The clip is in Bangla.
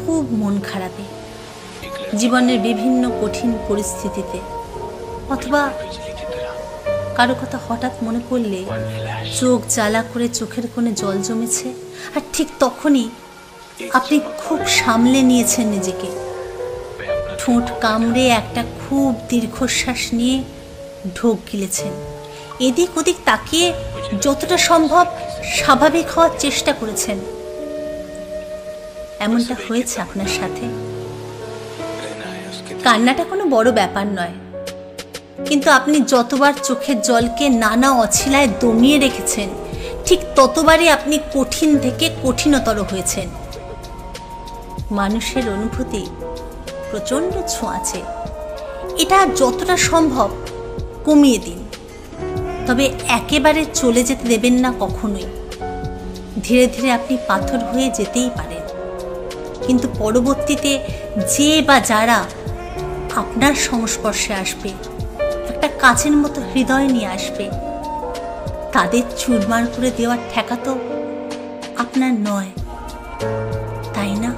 খুব মন খারাপে, জীবনের বিভিন্ন কঠিন পরিস্থিতিতে, অথবা কারো কথা হঠাৎ মনে পড়লে চোখ জ্বালা করে চোখের কোণে জল জমেছে, আর ঠিক তখনই আপনি খুব সামলে নিয়েছেন নিজেকে। ঠোঁট কামড়ে একটা খুব দীর্ঘশ্বাস নিয়ে ঢোক গিলেছেন, এদিক ওদিক তাকিয়ে যতটা সম্ভব স্বাভাবিক হওয়ার চেষ্টা করেছেন। এমনটা হয়েছে আপনার সাথে? কান্নাটা কোনো বড় ব্যাপার নয়, কিন্তু আপনি যতবার চোখের জলকে নানা অছিলায় দমিয়ে রেখেছেন, ঠিক ততবারই আপনি কঠিন থেকে কঠিনতর হয়েছেন। মানুষের অনুভূতি প্রচণ্ড ছোঁয়াচে, এটা যতটা সম্ভব কমিয়ে দিন, তবে একেবারে চলে যেতে দেবেন না কখনোই। ধীরে ধীরে আপনি পাথর হয়ে যেতেই পারেন, কিন্তু পরবর্তীতে যে বা যারা আপনার সংস্পর্শে আসবে, একটা কাচের মতো হৃদয় নিয়ে আসবে, তাদের চুরমার করে দেওয়ার ঠেকা তো আপনার নয়, তাই না?